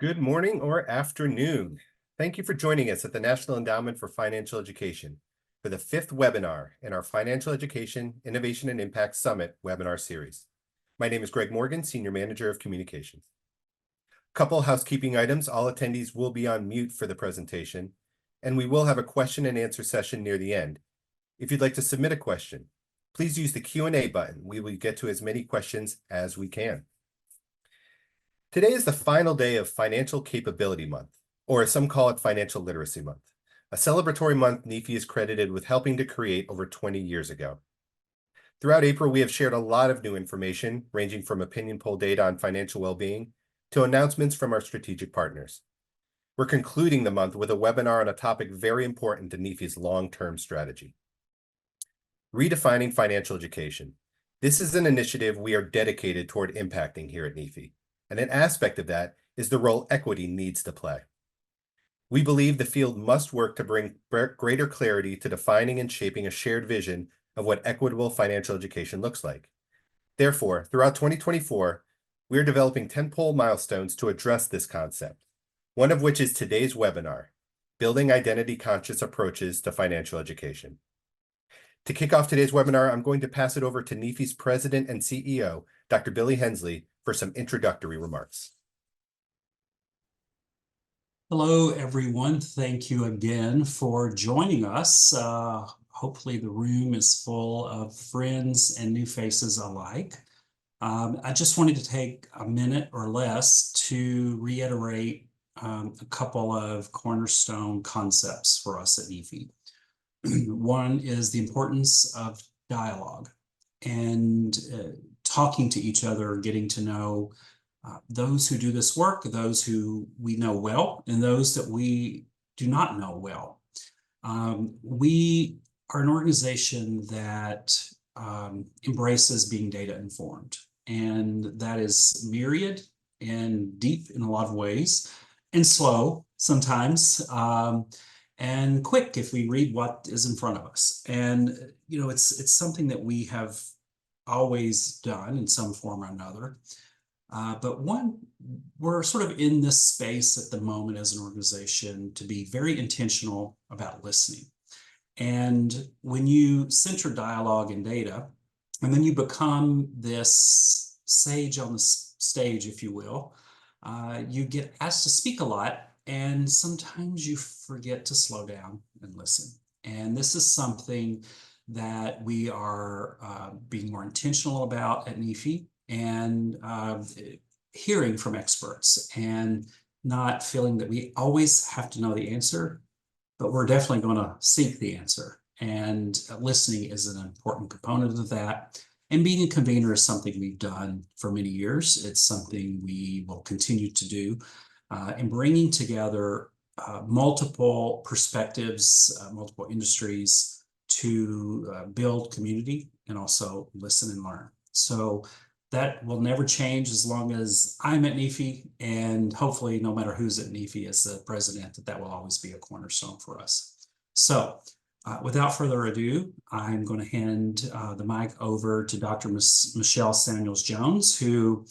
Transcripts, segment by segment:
Good morning or afternoon. Thank you for joining us at the National Endowment for Financial Education for the fifth webinar in our Financial Education, Innovation and Impact Summit webinar series. My name is Greg Morgan, Senior Manager of Communications. Couple housekeeping items. All attendees will be on mute for the presentation, and we will have a question and answer session near the end. If you'd like to submit a question, please use the Q&A button. We will get to as many questions as we can. Today is the final day of Financial Capability Month, or as some call it, Financial Literacy Month, a celebratory month NEFI is credited with helping to create over 20 years ago. Throughout April, we have shared a lot of new information, ranging from opinion poll data on financial well-being to announcements from our strategic partners. We're concluding the month with a webinar on a topic very important to NEFI's long-term strategy. Redefining financial education. This is an initiative we are dedicated toward impacting here at NEFI. And an aspect of that is the role equity needs to play. We believe the field must work to bring greater clarity to defining and shaping a shared vision of what equitable financial education looks like. Therefore, throughout 2024, we are developing tentpole milestones to address this concept, one of which is today's webinar, Building Identity-Conscious Approaches to Financial Education. To kick off today's webinar, I'm going to pass it over to NEFI's President and CEO, Dr. Billy Hensley, for some introductory remarks. Hello, everyone. Thank you again for joining us. Hopefully the room is full of friends and new faces alike. I just wanted to take a minute or less to reiterate a couple of cornerstone concepts for us at NEFI. One is the importance of dialogue and talking to each other, getting to know those who do this work, those who we know well, and those that we do not know well. We are an organization that embraces being data informed, and that is myriad and deep in a lot of ways, and slow sometimes, and quick if we read what is in front of us. And it's something that we have always done in some form or another. But we're sort of in this space at the moment as an organization to be very intentional about listening. And when you center dialogue and data, and then you become this sage on the stage, if you will, you get asked to speak a lot, and sometimes you forget to slow down and listen. And this is something that we are being more intentional about at NEFI, and hearing from experts and not feeling that we always have to know the answer, but we're definitely going to seek the answer. And listening is an important component of that. And being a convener is something we've done for many years. It's something we will continue to do. And bringing together multiple perspectives, multiple industries, to build community and also listen and learn. So that will never change as long as I'm at NEFI, and hopefully no matter who's at NEFI as the president, that will always be a cornerstone for us. So without further ado, I'm going to hand the mic over to Dr. Michelle Samuels-Jones, who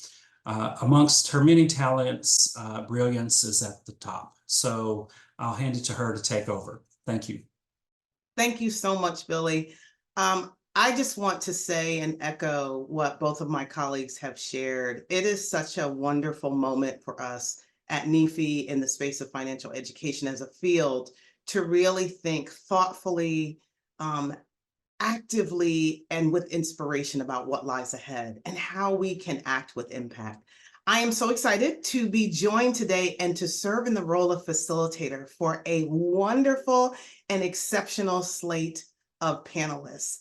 amongst her many talents, brilliance is at the top. So I'll hand it to her to take over. Thank you. Thank you so much, Billy. I just want to say and echo what both of my colleagues have shared. It is such a wonderful moment for us at NEFI in the space of financial education as a field to really think thoughtfully, actively, and with inspiration about what lies ahead and how we can act with impact. I am so excited to be joined today and to serve in the role of facilitator for a wonderful and exceptional slate of panelists.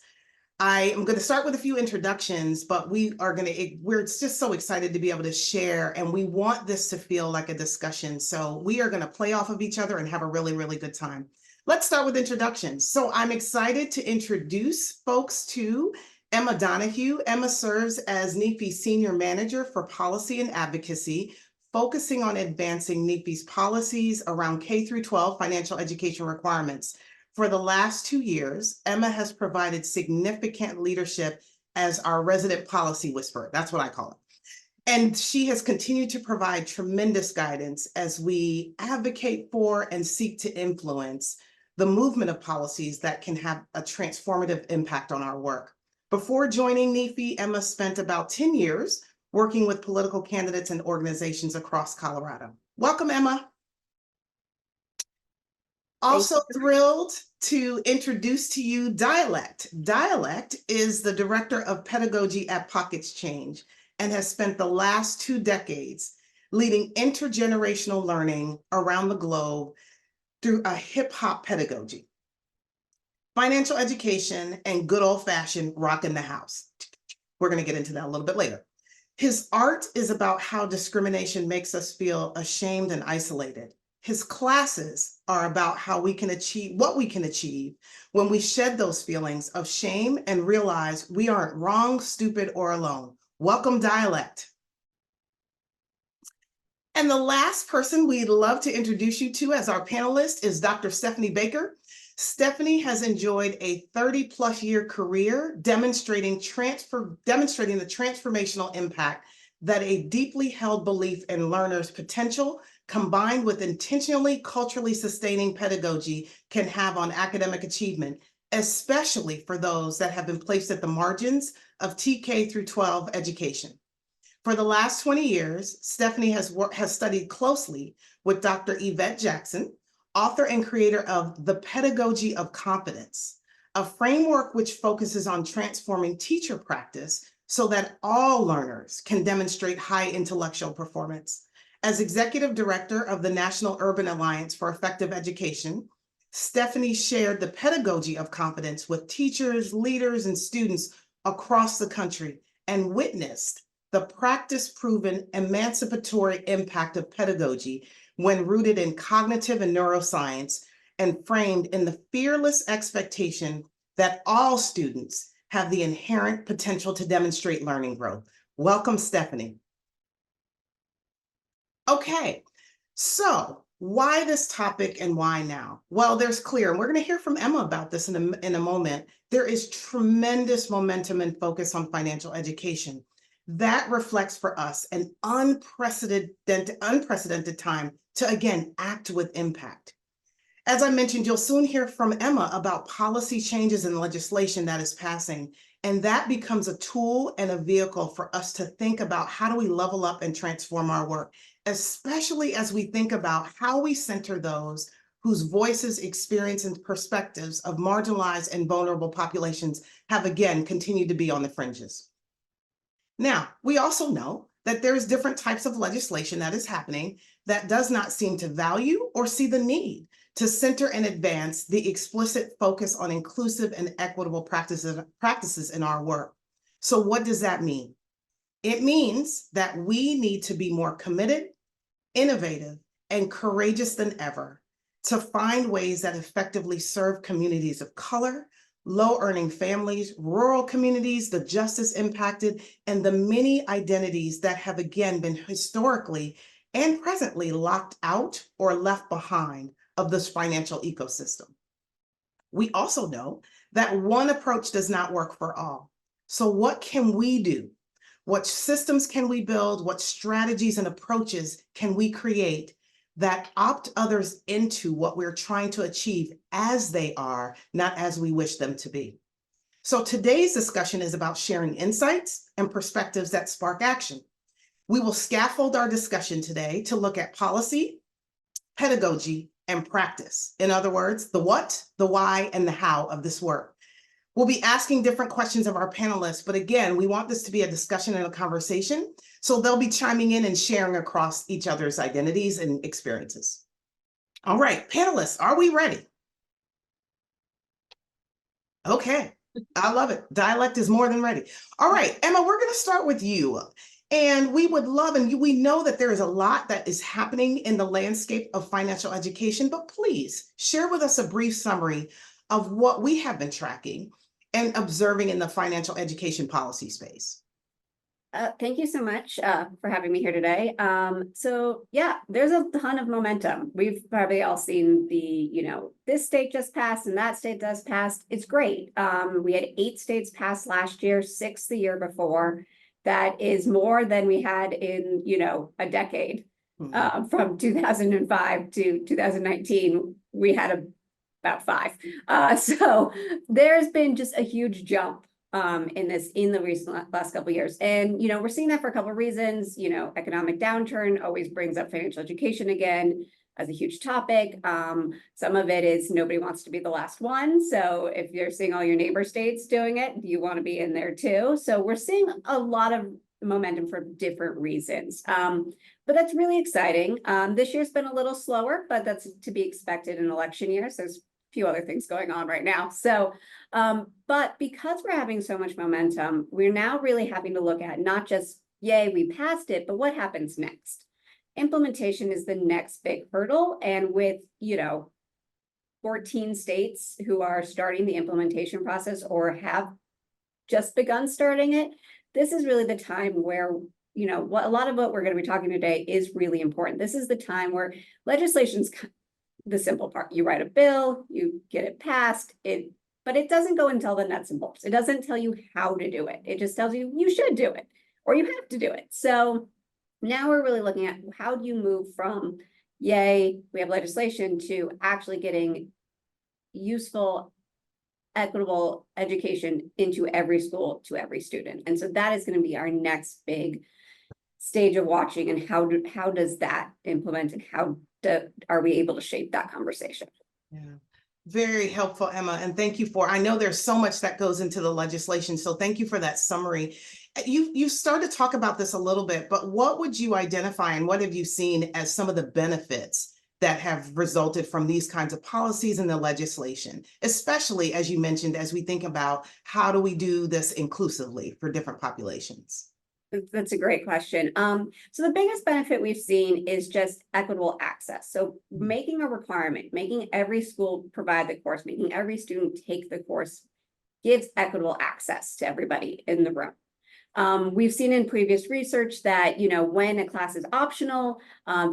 I am going to start with a few introductions, but we're just so excited to be able to share, and we want this to feel like a discussion. So we are going to play off of each other and have a really, really good time. Let's start with introductions. So I'm excited to introduce folks to Emma Donahue. Emma serves as NEFI's Senior Manager for Policy and Advocacy, focusing on advancing NEFI's policies around K-12 financial education requirements. For the last 2 years, Emma has provided significant leadership as our resident policy whisperer. That's what I call it. And she has continued to provide tremendous guidance as we advocate for and seek to influence the movement of policies that can have a transformative impact on our work. Before joining NEFI, Emma spent about 10 years working with political candidates and organizations across Colorado. Welcome, Emma. Also thrilled to introduce to you Dialect. Dialect is the director of pedagogy at Pockets Change and has spent the last 2 decades leading intergenerational learning around the globe through a hip hop pedagogy, financial education, and good old fashioned rock in the house. We're going to get into that a little bit later. His art is about how discrimination makes us feel ashamed and isolated. His classes are about how we can achieve what we can achieve when we shed those feelings of shame and realize we aren't wrong, stupid, or alone. Welcome, Dialect. And the last person we'd love to introduce you to as our panelist is Dr. Stephanie Baker. Stephanie has enjoyed a 30+ year career demonstrating the transformational impact that a deeply held belief in learners' potential combined with intentionally culturally sustaining pedagogy can have on academic achievement, especially for those that have been placed at the margins of TK through 12 education. For the last 20 years, Stephanie has studied closely with Dr. Yvette Jackson, author and creator of The Pedagogy of Confidence, a framework which focuses on transforming teacher practice so that all learners can demonstrate high intellectual performance. As executive director of the National Urban Alliance for Effective Education, Stephanie shared the pedagogy of confidence with teachers, leaders, and students across the country and witnessed the practice-proven emancipatory impact of pedagogy when rooted in cognitive and neuroscience and framed in the fearless expectation that all students have the inherent potential to demonstrate learning growth. Welcome, Stephanie. Okay, so why this topic and why now? Well, there's clear, and we're going to hear from Emma about this in a moment. There is tremendous momentum and focus on financial education. That reflects for us an unprecedented time to, again, act with impact. As I mentioned, you'll soon hear from Emma about policy changes in legislation that is passing, and that becomes a tool and a vehicle for us to think about how do we level up and transform our work, especially as we think about how we center those whose voices, experience, and perspectives of marginalized and vulnerable populations have, again, continued to be on the fringes. Now, we also know that there's different types of legislation that is happening that does not seem to value or see the need to center and advance the explicit focus on inclusive and equitable practices in our work. So what does that mean? It means that we need to be more committed, innovative, and courageous than ever to find ways that effectively serve communities of color, low-earning families, rural communities, the justice impacted, and the many identities that have again been historically and presently locked out or left behind of this financial ecosystem. We also know that one approach does not work for all. So what can we do? What systems can we build? What strategies and approaches can we create that opt others into what we're trying to achieve as they are, not as we wish them to be? So today's discussion is about sharing insights and perspectives that spark action. We will scaffold our discussion today to look at policy, pedagogy, and practice. In other words, the what, the why, and the how of this work. We'll be asking different questions of our panelists, but again, we want this to be a discussion and a conversation, so they'll be chiming in and sharing across each other's identities and experiences. All right, panelists, are we ready? Okay, I love it. Dialect is more than ready. All right, Emma, we're going to start with you. And we would love, and we know that there is a lot that is happening in the landscape of financial education, but please share with us a brief summary of what we have been tracking and observing in the financial education policy space. Thank you so much for having me here today. So yeah, there's a ton of momentum. We've probably all seen this state just passed and that state just passed. It's great. We had 8 states pass last year, 6 the year before. that is more than we had in, a decade. Mhm. From 2005 to 2019, we had about 5. So there's been just a huge jump in the recent last couple of years. And, we're seeing that for a couple of reasons. Economic downturn always brings up financial education again as a huge topic. Some of it is nobody wants to be the last one. So if you're seeing all your neighbor states doing it, you want to be in there too. So we're seeing a lot of momentum for different reasons. But that's really exciting. This year's been a little slower, but that's to be expected in election years. There's a few other things going on right now. So, but because we're having so much momentum, we're now really having to look at not just, yay, we passed it, but what happens next? Implementation is the next big hurdle. And with, 14 states who are starting the implementation process or have just begun starting it, this is really the time where, what a lot of what we're going to be talking today is really important. This is the time where legislation's the simple part. You write a bill, you get it passed, but it doesn't go and tell the nuts and bolts. It doesn't tell you how to do it. It just tells you you should do it or you have to do it. So now we're really looking at how do you move from, yay, we have legislation, to actually getting useful, equitable education into every school to every student. And so that is going to be our next big stage of watching, and how does that implement, and how are we able to shape that conversation? Yeah. Very helpful, Emma. And thank you I know there's so much that goes into the legislation. So thank you for that summary. You started to talk about this a little bit, but what would you identify and what have you seen as some of the benefits that have resulted from these kinds of policies and the legislation, especially as you mentioned, as we think about how do we do this inclusively for different populations? That's a great question. So the biggest benefit we've seen is just equitable access. So making a requirement, making every school provide the course, making every student take the course gives equitable access to everybody in the room. We've seen in previous research that, when a class is optional,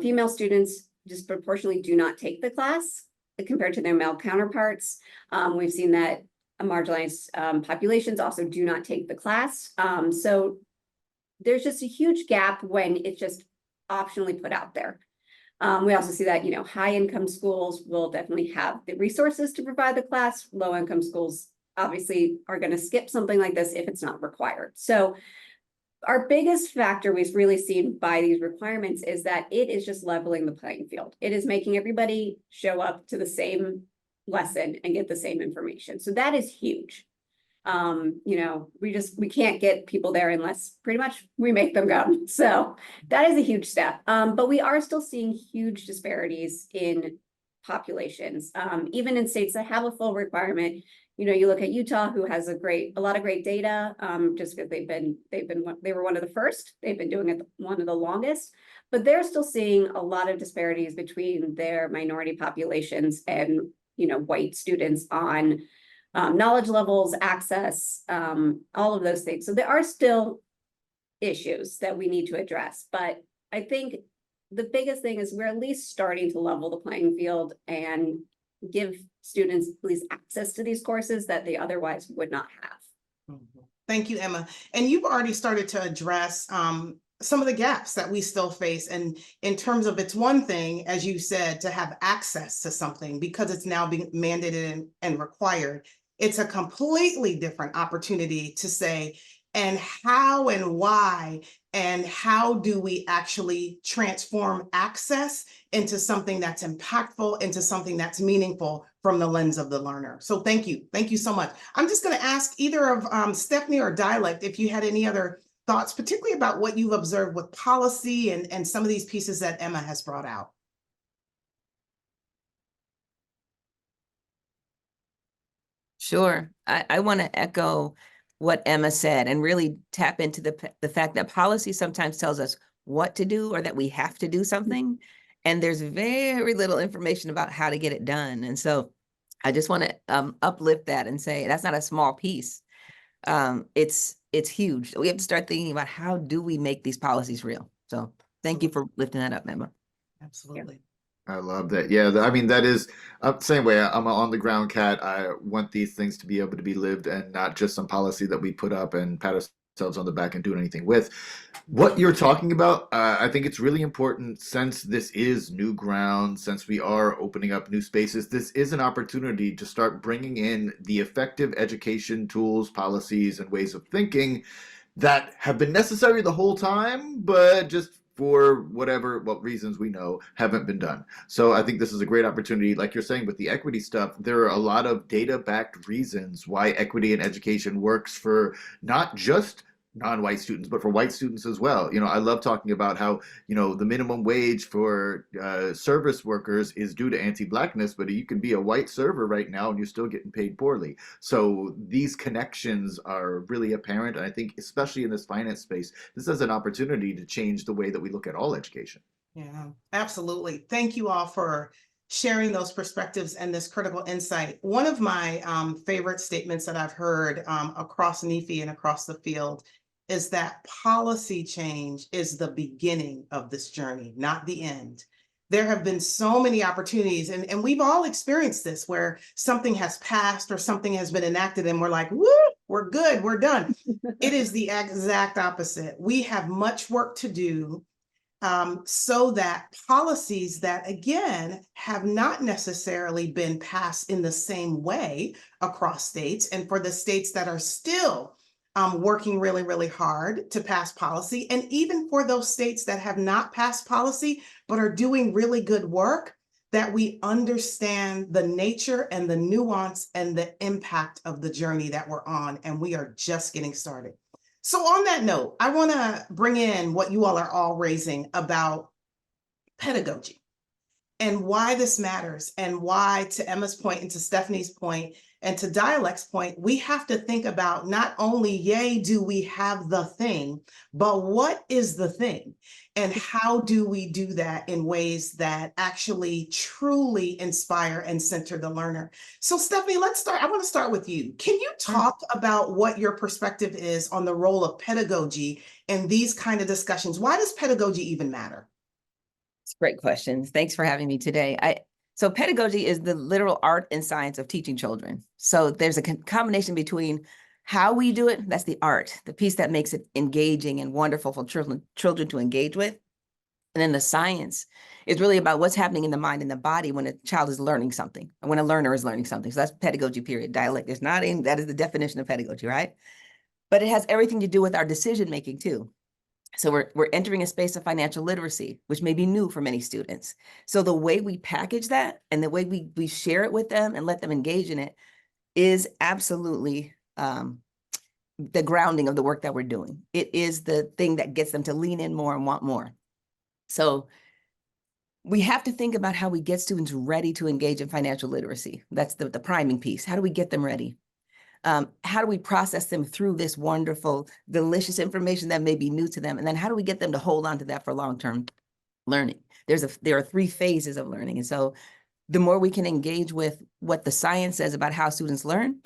female students disproportionately do not take the class compared to their male counterparts. We've seen that marginalized populations also do not take the class. So there's just a huge gap when it's just optionally put out there. We also see that, high income schools will definitely have the resources to provide the class. Low income schools obviously are going to skip something like this if it's not required. So our biggest factor we've really seen by these requirements is that it is just leveling the playing field. It is making everybody show up to the same lesson and get the same information. So that is huge. We can't get people there unless pretty much we make them go. So that is a huge step. But we are still seeing huge disparities in populations, even in states that have a full requirement. You look at Utah, who has a lot of great data, just because they were one of the first. They've been doing it one of the longest, but they're still seeing a lot of disparities between their minority populations and white students on knowledge levels, access, all of those things. So there are still issues that we need to address, but I think the biggest thing is we're at least starting to level the playing field and give students at least access to these courses that they otherwise would not have. Thank you, Emma. And you've already started to address some of the gaps that we still face. And in terms of, it's one thing, as you said, to have access to something because it's now being mandated and required. It's a completely different opportunity to say, and how and why, and how do we actually transform access into something that's impactful, into something that's meaningful from the lens of the learner. So thank you. Thank you so much. I'm just going to ask either of Stephanie or Dialect if you had any other thoughts, particularly about what you've observed with policy and some of these pieces that Emma has brought out. Sure. I want to echo what Emma said and really tap into the fact that policy sometimes tells us what to do or that we have to do something. And there's very little information about how to get it done. And so I just want to uplift that and say that's not a small piece. It's huge. We have to start thinking about how do we make these policies real. So thank you for lifting that up, Emma. Absolutely. I love that. Yeah, I mean, that is same way. I'm an on the ground cat. I want these things to be able to be lived and not just some policy that we put up and pat themselves on the back and doing anything with. What you're talking about, I think it's really important since this is new ground, since we are opening up new spaces. This is an opportunity to start bringing in the effective education tools, policies, and ways of thinking that have been necessary the whole time, but just for what reasons we know haven't been done. So I think this is a great opportunity. Like you're saying with the equity stuff, there are a lot of data-backed reasons why equity in education works for not just non-white students, but for white students as well. I love talking about how, the minimum wage for service workers is due to anti-blackness, but you can be a white server right now and you're still getting paid poorly. So these connections are really apparent. And I think especially in this finance space, this is an opportunity to change the way that we look at all education. Yeah, absolutely. Thank you all for sharing those perspectives and this critical insight. One of my favorite statements that I've heard across NEFI and across the field is that policy change is the beginning of this journey, not the end. There have been so many opportunities, and we've all experienced this, where something has passed or something has been enacted and we're like, woo, we're good, we're done. It is the exact opposite. We have much work to do so that policies that, again, have not necessarily been passed in the same way across states, and for the states that are still working really, really hard to pass policy, and even for those states that have not passed policy but are doing really good work, that we understand the nature and the nuance and the impact of the journey that we're on, and we are just getting started. So on that note, I want to bring in what you all are all raising about pedagogy and why this matters, and why, to Emma's point and to Stephanie's point and to Dialect's point, we have to think about not only, yay, do we have the thing, but what is the thing? And how do we do that in ways that actually truly inspire and center the learner? So Stephanie, let's start. I want to start with you. Can you talk about what your perspective is on the role of pedagogy in these kind of discussions? Why does pedagogy even matter? Great questions. Thanks for having me today. So pedagogy is the literal art and science of teaching children. So there's a combination between how we do it, that's the art, the piece that makes it engaging and wonderful for children to engage with. And then the science is really about what's happening in the mind and the body when a child is learning something, or when a learner is learning something. So that's pedagogy, period. Dialect is not in, that is the definition of pedagogy, right? But it has everything to do with our decision-making too. So we're entering a space of financial literacy, which may be new for many students. So the way we package that and the way we share it with them and let them engage in it is absolutely the grounding of the work that we're doing. It is the thing that gets them to lean in more and want more. So we have to think about how we get students ready to engage in financial literacy. That's the priming piece. How do we get them ready? How do we process them through this wonderful, delicious information that may be new to them? And then how do we get them to hold on to that for long-term learning? There are 3 phases of learning. And so the more we can engage with what the science says about how students learn,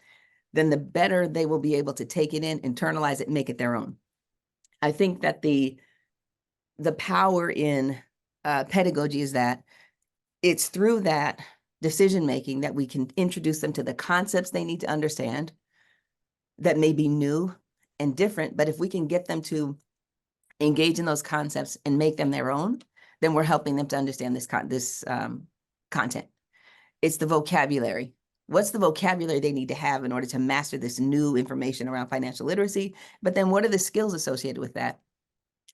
then the better they will be able to take it in, internalize it, and make it their own. I think that the power in pedagogy is that it's through that decision-making that we can introduce them to the concepts they need to understand that may be new and different, but if we can get them to engage in those concepts and make them their own, then we're helping them to understand this content. It's the vocabulary. What's the vocabulary they need to have in order to master this new information around financial literacy? But then what are the skills associated with that?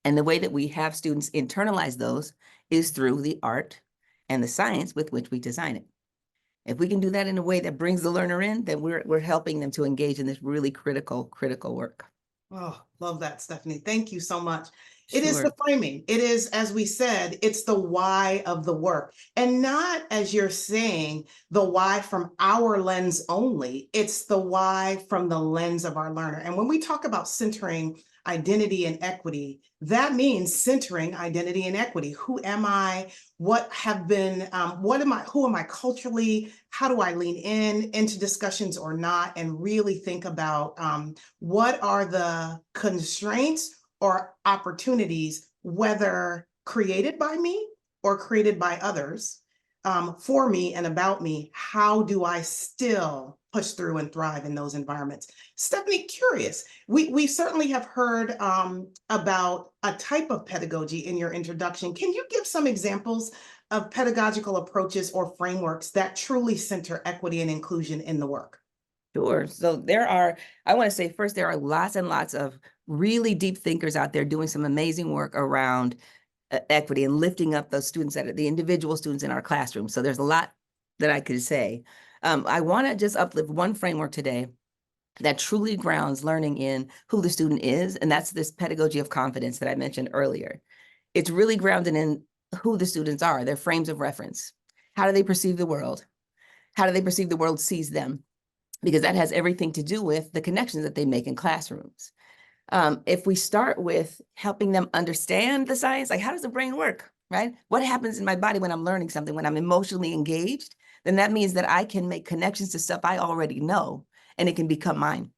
And the way that we have students internalize those is through the art and the science with which we design it. If we can do that in a way that brings the learner in, then we're helping them to engage in this really critical work. Oh, love that, Stephanie. Thank you so much. It is Sure. the framing. It is, as we said, it's the why of the work. And not, as you're saying, the why from our lens only. It's the why from the lens of our learner. And when we talk about centering identity and equity, that means centering identity and equity. Who am I? What have been, who am I culturally? How do I lean into discussions or not? And really think about what are the constraints or opportunities, whether created by me or created by others, for me and about me. How do I still push through and thrive in those environments. Stephanie, curious, we certainly have heard about a type of pedagogy in your introduction. Can you give some examples of pedagogical approaches or frameworks that truly center equity and inclusion in the work? Sure. So I want to say first, there are lots and lots of really deep thinkers out there doing some amazing work around equity and lifting up those students, that are the individual students in our classroom. So there's a lot that I could say. I want to just uplift one framework today that truly grounds learning in who the student is, and that's this pedagogy of confidence that I mentioned earlier. It's really grounded in who the students are, their frames of reference. How do they perceive the world? How do they perceive the world sees them? Because that has everything to do with the connections that they make in classrooms. If we start with helping them understand the science, like how does the brain work, right? What happens in my body when I'm learning something, when I'm emotionally engaged, then that means that I can make connections to stuff I already know, and it can become mine.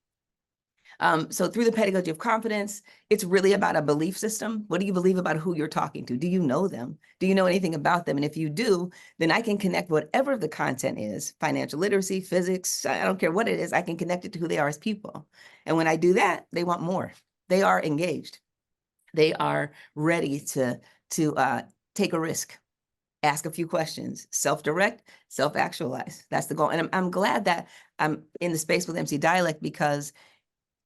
So through the pedagogy of confidence, it's really about a belief system. What do you believe about who you're talking to? Do you know them? Do you know anything about them? And if you do, then I can connect whatever the content is, financial literacy, physics, I don't care what it is, I can connect it to who they are as people. And when I do that, they want more. They are engaged. They are ready to take a risk, ask a few questions, self-direct, self-actualize. That's the goal. And I'm glad that I'm in the space with MC Dialect, because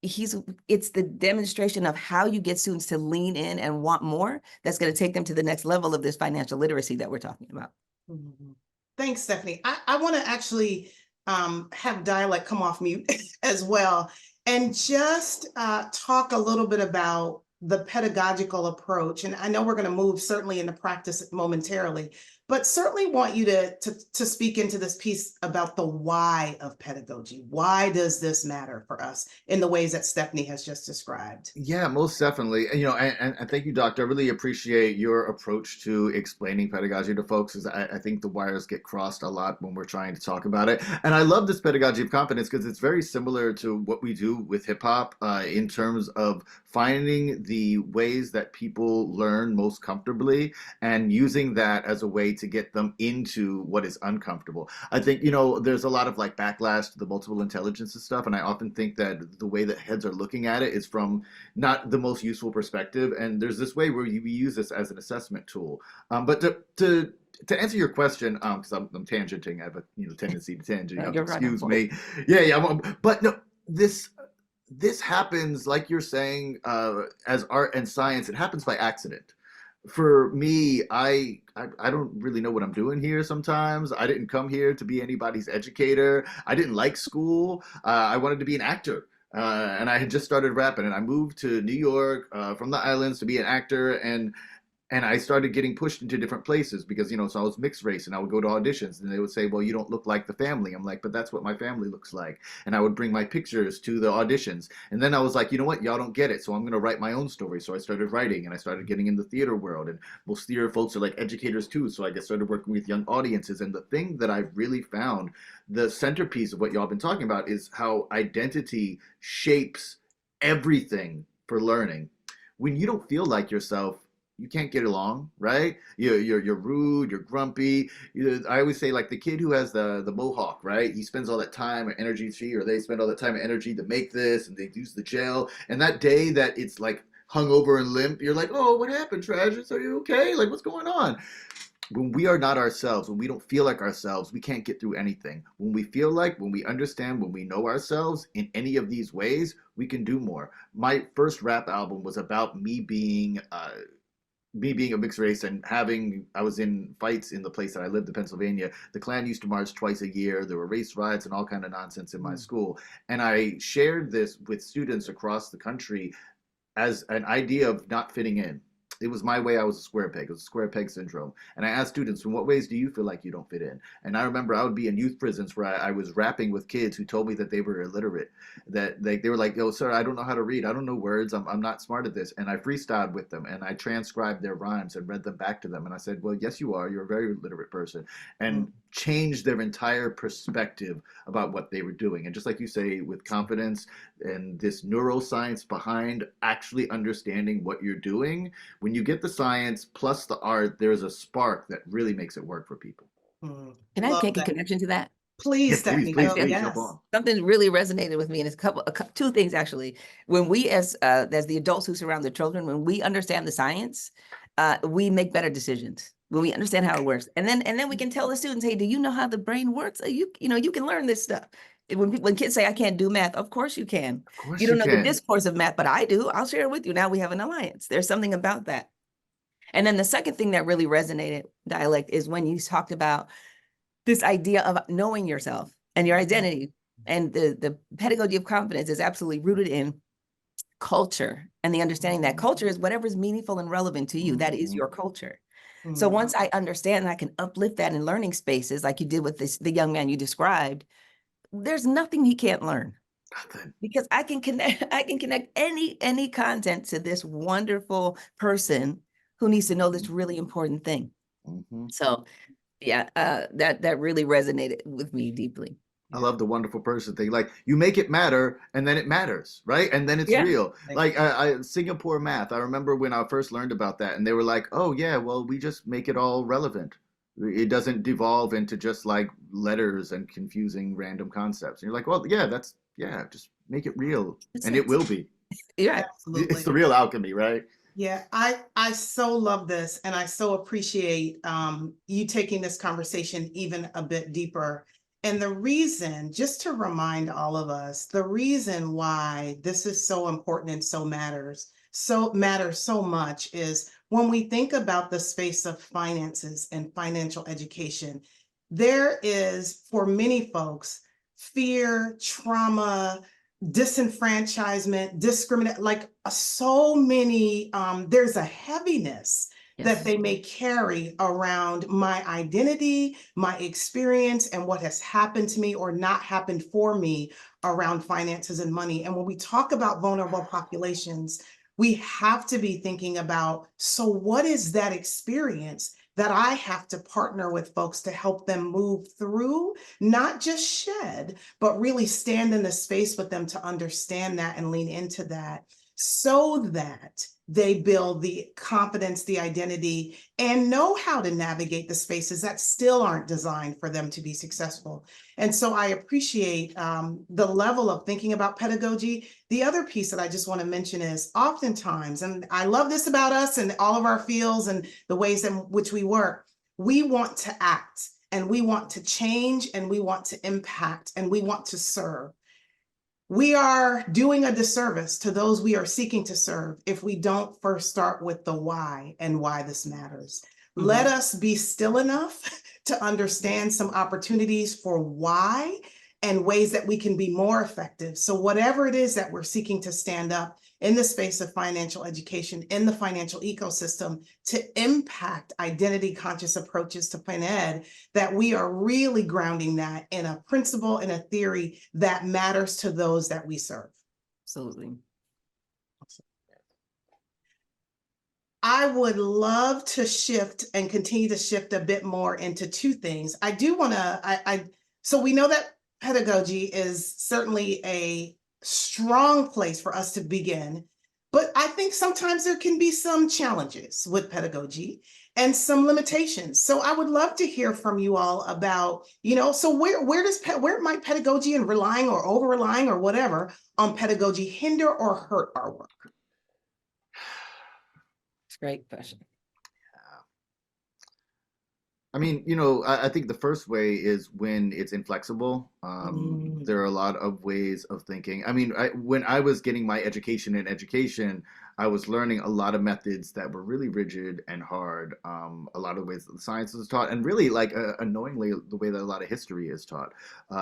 it's the demonstration of how you get students to lean in and want more that's going to take them to the next level of this financial literacy that we're talking about. Mhm. Thanks, Stephanie. I want to actually have Dialect come off mute as well, and just talk a little bit about the pedagogical approach. And I know we're going to move certainly into practice momentarily, but certainly want you to speak into this piece about the why of pedagogy. Why does this matter for us in the ways that Stephanie has just described? Yeah, most definitely. And, and thank you, Doctor. I really appreciate your approach to explaining pedagogy to folks, because I think the wires get crossed a lot when we're trying to talk about it. And I love this pedagogy of confidence because it's very similar to what we do with hip hop in terms of finding the ways that people learn most comfortably and using that as a way to get them into what is uncomfortable. I think, there's a lot of like backlash to the multiple intelligence and stuff. And I often think that the way that heads are looking at it is from not the most useful perspective. And there's this way where we use this as an assessment tool. But to answer your question, because I'm tangenting, I have a tendency to tangent. You have to You're right. excuse me. Yeah. But no, this happens, like you're saying, as art and science. It happens by accident. For me, I don't really know what I'm doing here sometimes. I didn't come here to be anybody's educator. I didn't like school. I wanted to be an actor. And I had just started rapping, and I moved to New York from the islands to be an actor, and I started getting pushed into different places because, so I was mixed race, and I would go to auditions and they would say, well, you don't look like the family. I'm like, but that's what my family looks like. And I would bring my pictures to the auditions. And then I was like, you know what? Y'all don't get it. So I'm going to write my own story. So I started writing, and I started getting in the theater world, and most theater folks are like educators too. So I started working with young audiences. And the thing that I've really found, the centerpiece of what y'all been talking about, is how identity shapes everything for learning. When you don't feel like yourself, you can't get along, right? You're rude, you're grumpy. I always say, like the kid who has the mohawk, right? He spends all that time and energy, or they spend all that time and energy to make this, and they use the gel. And that day that it's like hungover and limp, you're like, oh, what happened, Travis? Are you okay? Like, what's going on? When we are not ourselves, when we don't feel like ourselves, we can't get through anything. When we feel like, when we understand, when we know ourselves in any of these ways, we can do more. My first rap album was about me being a mixed race, and I was in fights in the place that I lived in, Pennsylvania. The Klan used to march twice a year. There were race riots and all kind of nonsense in my school. And I shared this with students across the country as an idea of not fitting in. It was my way. I was a square peg. It was a square peg syndrome. And I asked students, in what ways do you feel like you don't fit in? And I remember I would be in youth prisons where I was rapping with kids who told me that they were illiterate, that they were like, yo, sir, I don't know how to read. I don't know words. I'm not smart at this. And I freestyled with them, and I transcribed their rhymes and read them back to them. And I said, well, yes, you are. You're a very literate person. And changed their entire perspective about what they were doing. And just like you say, with confidence and this neuroscience behind actually understanding what you're doing, when you get the science plus the art, there's a spark that really makes it work for people. Can I Love make a that. connection to that? Please, Yes, please, please, Stephanie, go. please Yes. jump on. Something really resonated with me, and it's two things actually. When we, as the adults who surround the children, when we understand the science, we make better decisions. When we understand how it works, and then we can tell the students, hey, do you know how the brain works? You know, you can learn this stuff. When kids say, I can't do math, of course you can. Of course You don't know the can. discourse of math, but I do. I'll share it with you. Now we have an alliance. There's something about that. And then the second thing that really resonated, dialect, is when you talked about this idea of knowing yourself and your identity. And the pedagogy of confidence is absolutely rooted in culture and the understanding that culture is whatever's meaningful and relevant to you. That is your culture. So Mm. once I understand and I can uplift that in learning spaces, like you did with the young man you described, there's nothing he can't learn, Nothing. because I can connect any content to this wonderful person who needs to know this really important thing. Mhm. So yeah, that really resonated with me deeply. I love the wonderful person thing. Like, you make it matter, and then it matters, right? And then it's Yeah. real. Like, Singapore math. I remember when I first learned about that, and they were like, "Oh yeah, well, we just make it all relevant. It doesn't devolve into just like letters and confusing random concepts." And you're like, "Well, yeah, just make it real, That's and it. it will be." Yeah. Absolutely. It's the real alchemy, right? Yeah, I so love this, and I so appreciate you taking this conversation even a bit deeper. And the reason, just to remind all of us, the reason why this is so important and matters so much is when we think about the space of finances and financial education, there is, for many folks, fear, trauma, disenfranchisement, discriminate, like so many, there's a heaviness that Yes. they may carry around my identity, my experience, and what has happened to me or not happened for me around finances and money. And when we talk about vulnerable populations, we have to be thinking about, so what is that experience that I have to partner with folks to help them move through, not just shed, but really stand in the space with them to understand that and lean into that, so that they build the confidence, the identity, and know how to navigate the spaces that still aren't designed for them to be successful. And so I appreciate the level of thinking about pedagogy. The other piece that I just want to mention is oftentimes, and I love this about us and all of our fields and the ways in which we work, we want to act, and we want to change, and we want to impact, and we want to serve. We are doing a disservice to those we are seeking to serve if we don't first start with the why and why this matters. Let us be still enough to understand some opportunities for why and ways that we can be more effective. So whatever it is that we're seeking to stand up in the space of financial education, in the financial ecosystem, to impact identity conscious approaches to fin ed, that we are really grounding that in a principle and a theory that matters to those that we serve. Absolutely. I would love to shift and continue to shift a bit more into two things. I do want to, so we know that pedagogy is certainly a strong place for us to begin, but I think sometimes there can be some challenges with pedagogy and some limitations. So I would love to hear from you all about, so where might pedagogy and relying or over relying or whatever on pedagogy hinder or hurt our work? It's a great question. I mean, I think the first way is when it's inflexible. There are a lot of ways of thinking. I mean, when I was getting my education in education, I was learning a lot of methods that were really rigid and hard. A lot of ways that the science is taught, and really, like, annoyingly, the way that a lot of history is taught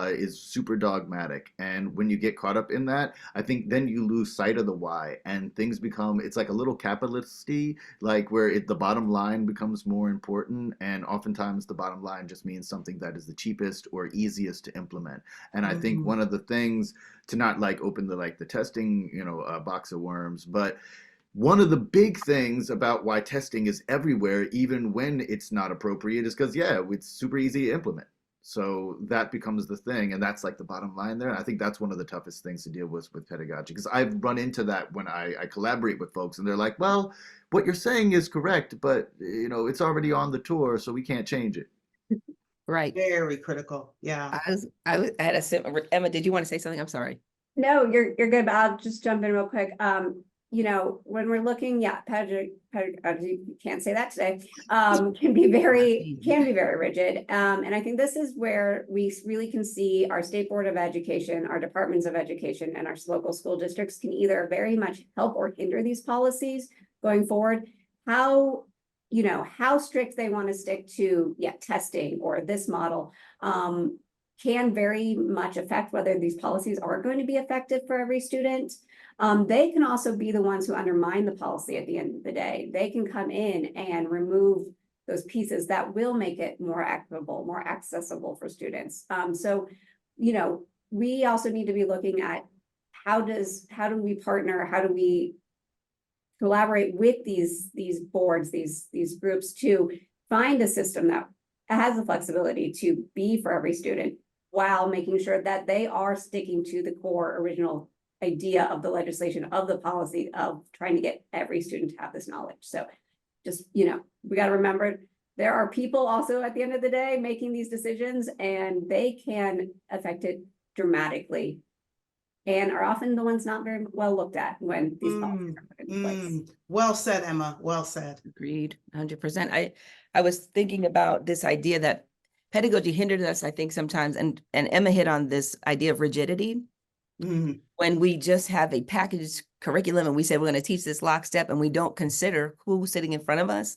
is super dogmatic. And when you get caught up in that, I think then you lose sight of the why, and things become, it's like a little capitalisty, like where the bottom line becomes more important, and oftentimes the bottom line just means something that is the cheapest or easiest to implement. And I think one of the things, to not like open the testing box of worms, but one of the big things about why testing is everywhere, even when it's not appropriate, is because it's super easy to implement. So that becomes the thing, and that's like the bottom line there. And I think that's one of the toughest things to deal with pedagogy, because I've run into that when I collaborate with folks, and they're like, well, what you're saying is correct, but it's already on the tour, so we can't change it. Right. Very critical. Yeah. I had a similar, Emma, did you want to say something? I'm sorry. No, you're good, but I'll just jump in real quick. You know, when we're looking, yeah, pedagogy, can't say that today, can be very rigid. And I think this is where we really can see our State Board of Education, our departments of education, and our local school districts can either very much help or hinder these policies going forward. How, you know, how strict they want to stick to, testing or this model, can very much affect whether these policies are going to be effective for every student. They can also be the ones who undermine the policy at the end of the day. They can come in and remove those pieces that will make it more equitable, more accessible for students. So, you know, we also need to be looking at how do we partner, how do we collaborate with these boards, these groups to find a system that has the flexibility to be for every student, while making sure that they are sticking to the core original idea of the legislation, of the policy, of trying to get every student to have this knowledge. So just, you know, we got to remember there are people also at the end of the day making these decisions, and they can affect it dramatically and are often the ones not very well looked at when these policies are put into place. Well said, Emma. Well said. Agreed, 100%. I was thinking about this idea that pedagogy hindered us, I think sometimes, and Emma hit on this idea of rigidity. When we just have a packaged curriculum and we say we're going to teach this lockstep and we don't consider who's sitting in front of us,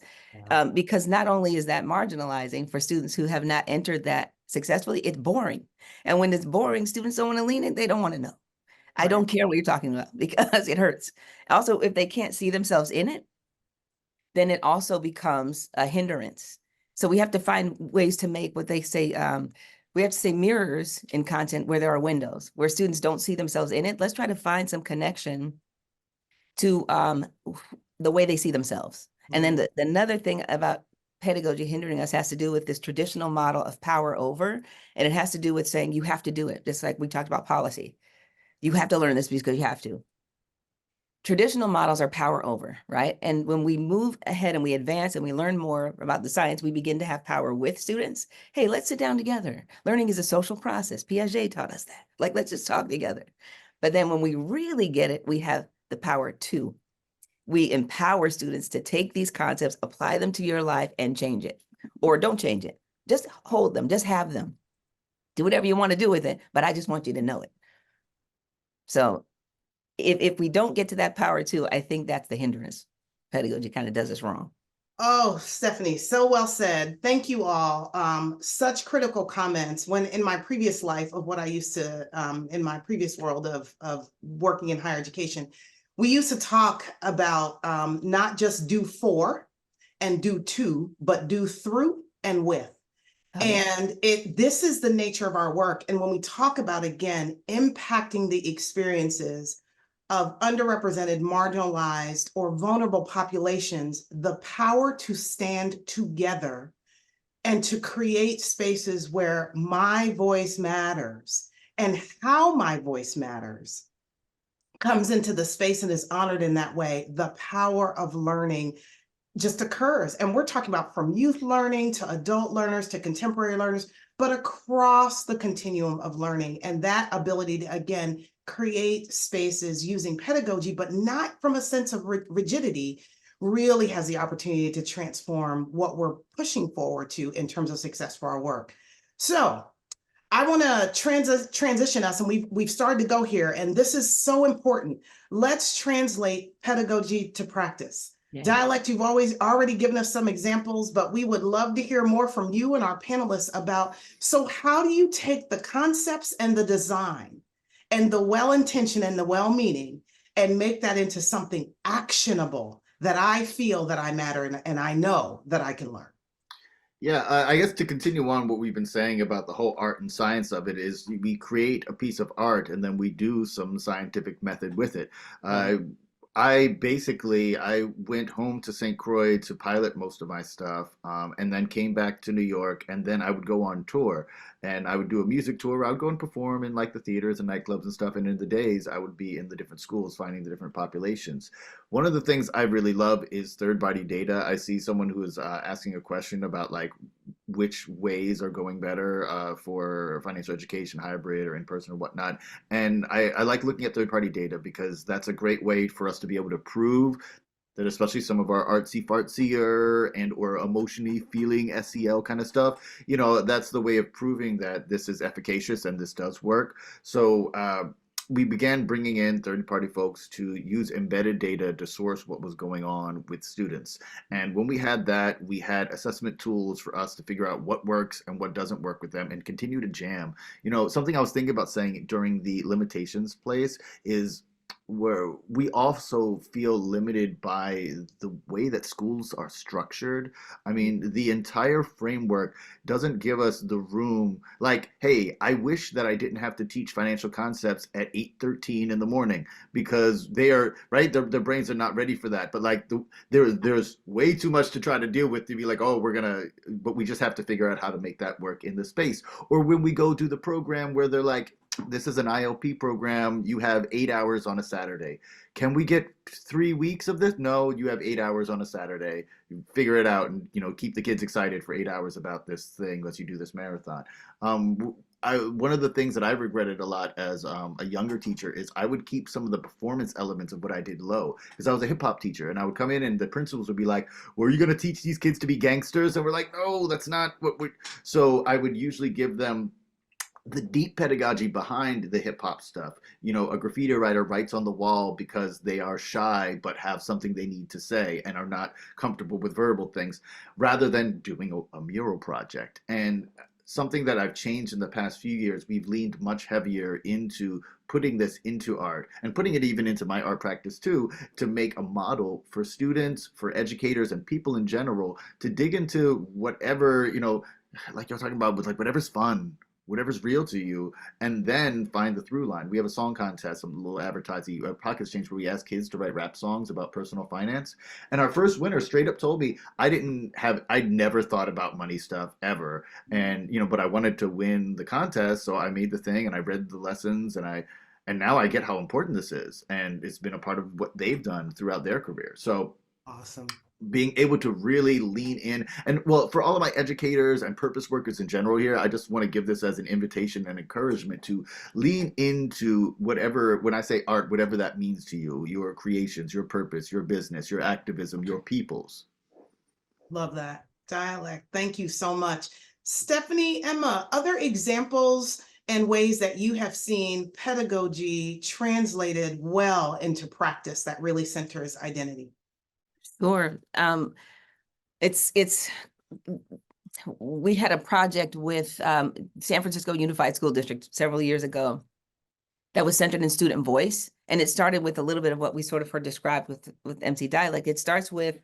because not only is that marginalizing for students who have not entered that successfully, it's boring. And when it's boring, students don't want to lean in, they don't want to know. I don't care what you're talking about because it hurts. Also, if they can't see themselves in it, then it also becomes a hindrance. So we have to find ways to make what they say, we have to say mirrors in content where there are windows, where students don't see themselves in it. Let's try to find some connection to the way they see themselves. And then another thing about pedagogy hindering us has to do with this traditional model of power over, and it has to do with saying you have to do it. Just like we talked about policy. You have to learn this because you have to. Traditional models are power over, right? And when we move ahead and we advance and we learn more about the science, we begin to have power with students. Hey, let's sit down together. Learning is a social process. Piaget taught us that. Like, let's just talk together. But then when we really get it, we have the power to. We empower students to take these concepts, apply them to your life, and change it. Or don't change it. Just hold them. Just have them. Do whatever you want to do with it, but I just want you to know it. So if we don't get to that power too, I think that's the hindrance. Pedagogy kind of does us wrong. Oh, Stephanie, so well said. Thank you all. Such critical comments. When in my previous life of what I used to, in my previous world of working in higher education, we used to talk about not just do for and do to, but do through and with. And this is the nature of our work. And when we talk about, again, impacting the experiences of underrepresented, marginalized, or vulnerable populations, the power to stand together and to create spaces where my voice matters and how my voice matters comes into the space and is honored in that way, the power of learning just occurs. And we're talking about from youth learning to adult learners to contemporary learners, but across the continuum of learning. And that ability to, again, create spaces using pedagogy, but not from a sense of rigidity, really has the opportunity to transform what we're pushing forward to in terms of success for our work. So I want to transition us, and we've started to go here, and this is so important. Let's translate pedagogy to practice. Yeah. Dialect, you've already given us some examples, but we would love to hear more from you and our panelists about, so how do you take the concepts and the design and the well-intention and the well-meaning and make that into something actionable that I feel that I matter and I know that I can learn? Yeah, I guess to continue on what we've been saying about the whole art and science of it is we create a piece of art and then we do some scientific method with it. I went home to St. Croix to pilot most of my stuff, and then came back to New York, and then I would go on tour, and I would do a music tour. I would go and perform in like the theaters and nightclubs and stuff, and in the days I would be in the different schools finding the different populations. One of the things I really love is third-party data. I see someone who is asking a question about like which ways are going better for financial education, hybrid or in person or whatnot. And I like looking at third-party data because that's a great way for us to be able to prove that especially some of our artsy fartsier and or emotionally feeling SEL kind of stuff, that's the way of proving that this is efficacious and this does work. So we began bringing in third-party folks to use embedded data to source what was going on with students. And when we had that, we had assessment tools for us to figure out what works and what doesn't work with them and continue to jam. Something I was thinking about saying during the limitations place is where we also feel limited by the way that schools are structured. I mean, the entire framework doesn't give us the room. Like, hey, I wish that I didn't have to teach financial concepts at 8:13 in the morning because they are right. Their brains are not ready for that. But like, there's way too much to try to deal with to be like, oh, but we just have to figure out how to make that work in the space. Or when we go to the program where they're like, this is an ILP program. You have 8 hours on a Saturday. Can we get 3 weeks of this? No, you have 8 hours on a Saturday. You figure it out and keep the kids excited for 8 hours about this thing. Let's you do this marathon. One of the things that I regretted a lot as a younger teacher is I would keep some of the performance elements of what I did low because I was a hip hop teacher and I would come in and the principals would be like, well, are you going to teach these kids to be gangsters? And we're like, no, that's not what we're. So I would usually give them the deep pedagogy behind the hip hop stuff. A graffiti writer writes on the wall because they are shy but have something they need to say and are not comfortable with verbal things, rather than doing a mural project. And something that I've changed in the past few years, we've leaned much heavier into putting this into art and putting it even into my art practice too, to make a model for students, for educators, and people in general to dig into whatever, like you're talking about, with like whatever's fun, whatever's real to you, and then find the through line. We have a song contest, a little advertising, a pocket exchange where we ask kids to write rap songs about personal finance. And our first winner straight up told me, I'd never thought about money stuff ever. And, but I wanted to win the contest. So I made the thing and I read the lessons and now I get how important this is. And it's been a part of what they've done throughout their career. So Awesome. being able to really lean in, and well, for all of my educators and purpose workers in general here, I just want to give this as an invitation and encouragement to lean into whatever, when I say art, whatever that means to you, your creations, your purpose, your business, your activism, your peoples. Love that dialect. Thank you so much. Stephanie, Emma, other examples and ways that you have seen pedagogy translated well into practice that really centers identity? Sure. We had a project with San Francisco Unified School District several years ago that was centered in student voice. And it started with a little bit of what we sort of heard described with MC dialect. It starts with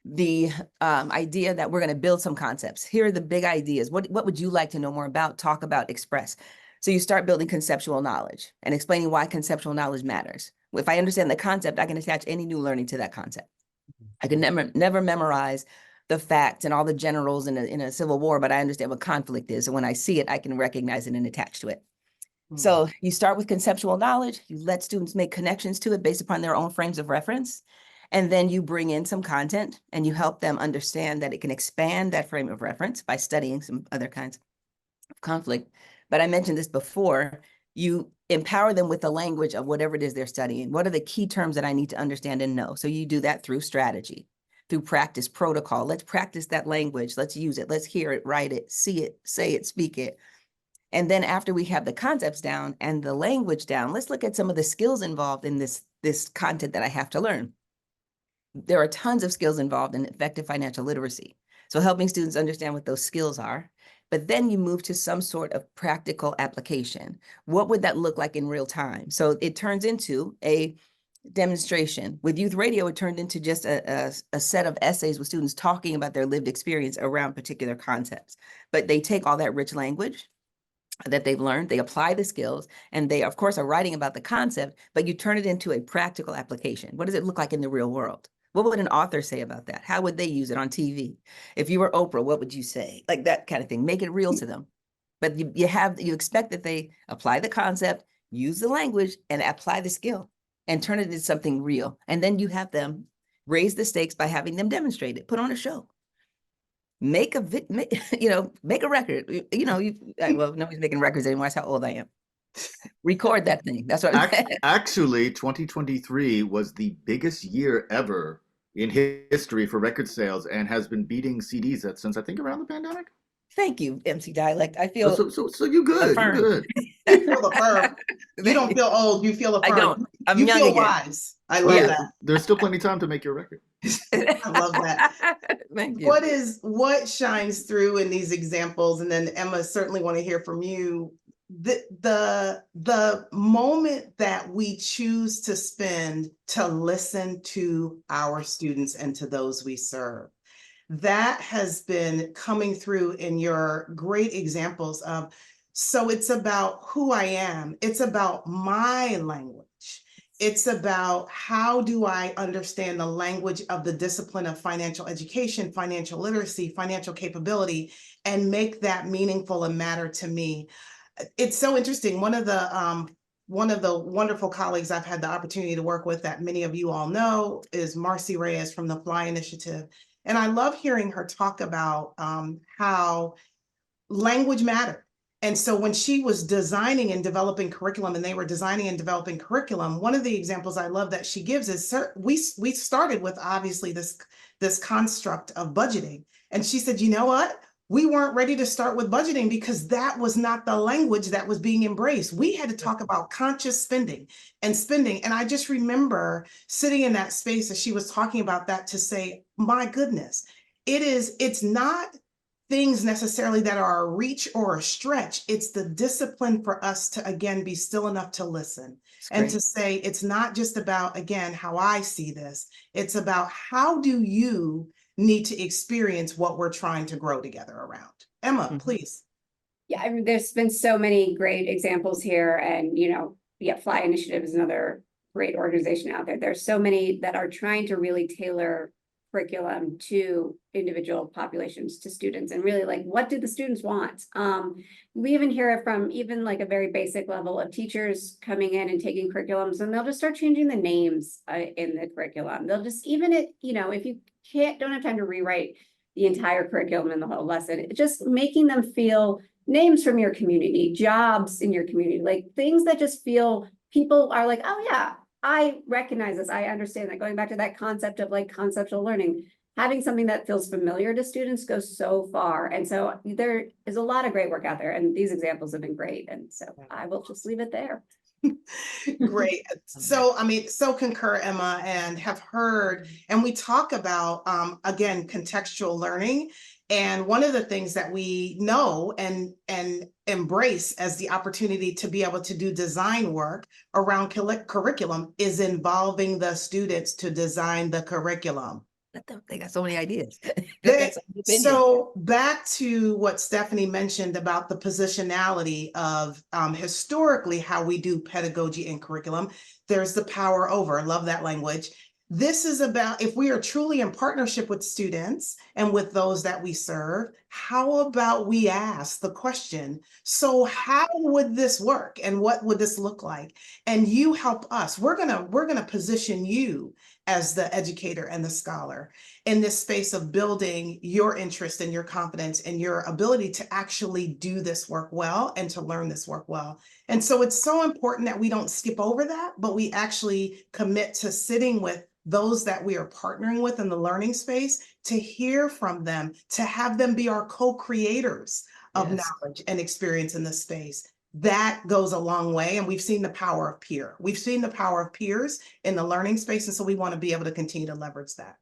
the idea that we're going to build some concepts. Here are the big ideas. What would you like to know more about, talk about, express? So you start building conceptual knowledge and explaining why conceptual knowledge matters. If I understand the concept, I can attach any new learning to that concept. I could never memorize the facts and all the generals in a civil war, but I understand what conflict is. And when I see it, I can recognize it and attach to it. So you start with conceptual knowledge, you let students make connections to it based upon their own frames of reference. And then you bring in some content and you help them understand that it can expand that frame of reference by studying some other kinds of conflict. But I mentioned this before, you empower them with the language of whatever it is they're studying. What are the key terms that I need to understand and know? So you do that through strategy, through practice, protocol. Let's practice that language. Let's use it. Let's hear it, write it, see it, say it, speak it. And then after we have the concepts down and the language down, let's look at some of the skills involved in this content that I have to learn. There are tons of skills involved in effective financial literacy. So helping students understand what those skills are. But then you move to some sort of practical application. What would that look like in real time? So it turns into a demonstration. With youth radio, it turned into just a set of essays with students talking about their lived experience around particular concepts. But they take all that rich language that they've learned, they apply the skills, and they, of course, are writing about the concept, but you turn it into a practical application. What does it look like in the real world? What would an author say about that? How would they use it on TV? If you were Oprah, what would you say? Like that kind of thing. Make it real to them. But you expect that they apply the concept, use the language, and apply the skill and turn it into something real. And then you have them raise the stakes by having them demonstrate it, put on a show. make a make a record. Well, nobody's making records anymore. That's how old I am. Record that thing. That's what I'm saying. Actually, 2023 was the biggest year ever in history for record sales and has been beating CDs since I think around the pandemic. Thank you, MC Dialect. I feel So you good. You affirmed. good. You feel affirmed. You don't feel old, you feel I affirmed. don't. I'm You young feel again. wise. I love Yeah. that. There's still plenty of time to make your record. I love that. Thank you. What shines through in these examples, and then Emma, certainly want to hear from you. The moment that we choose to spend to listen to our students and to those we serve, that has been coming through in your great examples of, so it's about who I am, it's about my language. It's about how do I understand the language of the discipline of financial education, financial literacy, financial capability, and make that meaningful and matter to me. It's so interesting. One of the wonderful colleagues I've had the opportunity to work with that many of you all know is Marcy Reyes from the Fly Initiative. And I love hearing her talk about how language mattered. And so when she was designing and developing curriculum, and they were designing and developing curriculum, one of the examples I love that she gives is, we started with obviously this construct of budgeting. And she said, you know what? We weren't ready to start with budgeting because that was not the language that was being embraced. We had to talk about conscious spending and spending. And I just remember sitting in that space as she was talking about that to say, my goodness, it's not things necessarily that are a reach or a stretch. It's the discipline for us to, again, be still enough to listen and to say, it's not just about, again, how I see this. It's about how do you need to experience what we're trying to grow together around. Emma, please. Yeah, I mean, there's been so many great examples here, and Fly Initiative is another great organization out there. There's so many that are trying to really tailor curriculum to individual populations, to students, and really like, what do the students want? We even hear it from even like a very basic level of teachers coming in and taking curriculums, and they'll just start changing the names in the curriculum. They'll just, even if you don't have time to rewrite the entire curriculum and the whole lesson, just making them feel names from your community, jobs in your community, like things that just feel people are like, oh yeah, I recognize this. I understand that. Going back to that concept of like conceptual learning, having something that feels familiar to students goes so far. And so there is a lot of great work out there, and these examples have been great. And so I will just leave it there. Great. So, so concur, Emma, and have heard, and we talk about, again, contextual learning. And one of the things that we know and embrace as the opportunity to be able to do design work around curriculum is involving the students to design the curriculum. They got so many ideas. So back to what Stephanie mentioned about the positionality of historically how we do pedagogy and curriculum. There's the power over, love that language. This is about, if we are truly in partnership with students and with those that we serve, how about we ask the question, so how would this work and what would this look like? And you help us. We're gonna position you as the educator and the scholar in this space of building your interest and your confidence and your ability to actually do this work well and to learn this work well. And so it's so important that we don't skip over that, but we actually commit to sitting with those that we are partnering with in the learning space, to hear from them, to have them be our co-creators of knowledge and experience in this space. That goes a long way. And we've seen the power of peer. We've seen the power of peers in the learning space. And so we want to be able to continue to leverage that.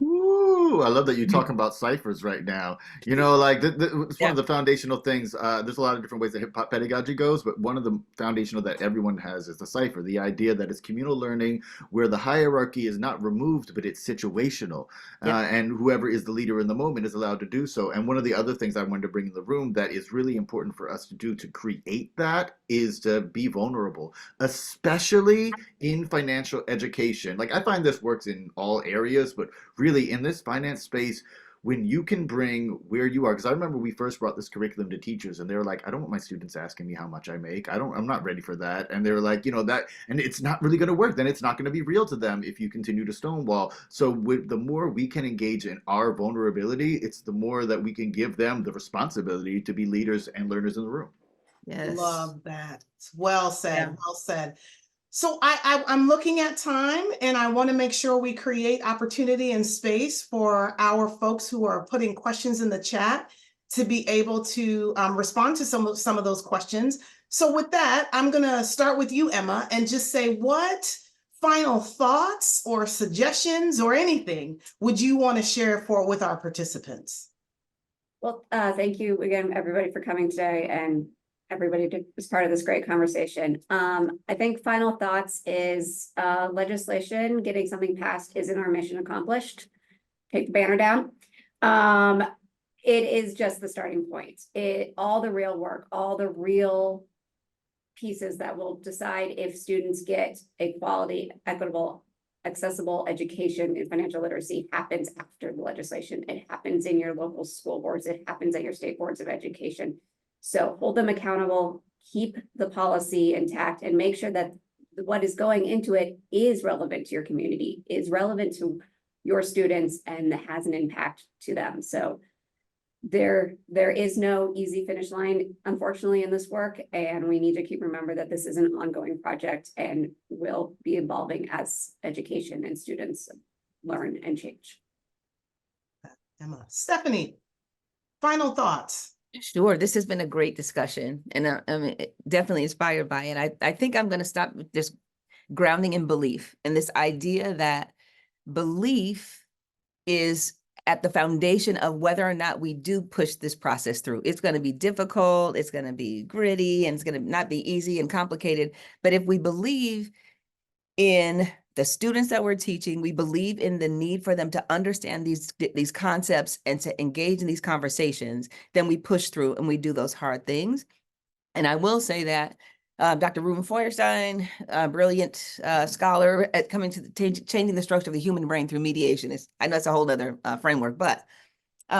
Ooh, I love that you're talking about ciphers right now. Like it's one of the foundational things. There's a lot of different ways that hip hop pedagogy goes, but one of the foundational that everyone has is the cipher. The idea that it's communal learning where the hierarchy is not removed, but it's situational, and whoever is the leader in the moment is allowed to do so. And one of the other things I wanted to bring in the room that is really important for us to do to create that is to be vulnerable, especially in financial education. Like I find this works in all areas, but really in this finance space, when you can bring where you are, because I remember we first brought this curriculum to teachers and they were like, I don't want my students asking me how much I make. I'm not ready for that. And they were like, that, and it's not really going to work. Then it's not going to be real to them if you continue to stonewall. So the more we can engage in our vulnerability, it's the more that we can give them the responsibility to be leaders and learners in the room. Yes. Love that. Well said, Yeah. well said. So I'm looking at time and I want to make sure we create opportunity and space for our folks who are putting questions in the chat to be able to respond to some of those questions. So with that, I'm going to start with you, Emma, and just say, what final thoughts or suggestions or anything would you want to share with our participants? Well, thank you again, everybody, for coming today and everybody was part of this great conversation. I think final thoughts is legislation, getting something passed isn't our mission accomplished. Take the banner down. It is just the starting point. All the real work, all the real pieces that will decide if students get a quality, equitable, accessible education in financial literacy happens after the legislation. It happens in your local school boards. It happens at your state boards of education. So hold them accountable, keep the policy intact, and make sure that what is going into it is relevant to your community, is relevant to your students, and has an impact to them. So there is no easy finish line, unfortunately, in this work, and we need to keep remember that this is an ongoing project and will be evolving as education and students learn and change. Emma. Stephanie, final thoughts. Sure, this has been a great discussion, and I'm definitely inspired by it. I think I'm going to stop with this grounding in belief, and this idea that belief is at the foundation of whether or not we do push this process through. It's going to be difficult, it's going to be gritty, and it's going to not be easy and complicated. But if we believe in the students that we're teaching, we believe in the need for them to understand these concepts and to engage in these conversations, then we push through and we do those hard things. And I will say that Dr. Ruben Feuerstein, a brilliant scholar at coming to changing the structure of the human brain through mediation. I know it's a whole other framework, but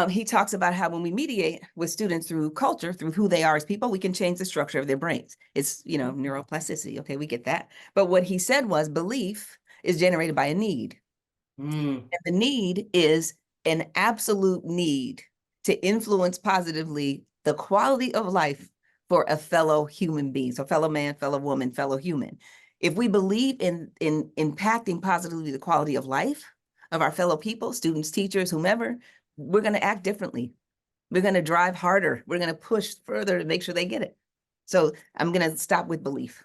he talks about how when we mediate with students through culture, through who they are as people, we can change the structure of their brains. It's, neuroplasticity. Okay, we get that. But what he said was belief is generated by a need. And the need is an absolute need to influence positively the quality of life for a fellow human being. So fellow man, fellow woman, fellow human. If we believe in impacting positively the quality of life of our fellow people, students, teachers, whomever, we're going to act differently. We're going to drive harder. We're going to push further to make sure they get it. So I'm going to stop with belief.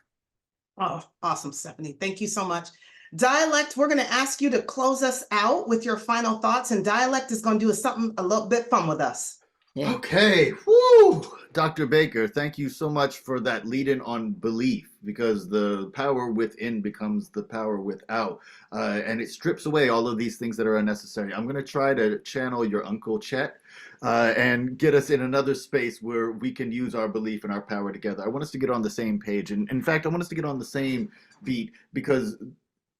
Oh, awesome, Stephanie. Thank you so much. Dialect, we're going to ask you to close us out with your final thoughts, and Dialect is going to do something a little bit fun with us. Yeah. Okay. Woo! Dr. Baker, thank you so much for that lead in on belief, because the power within becomes the power without. And it strips away all of these things that are unnecessary. I'm going to try to channel your Uncle Chet and get us in another space where we can use our belief and our power together. I want us to get on the same page. And in fact, I want us to get on the same beat, because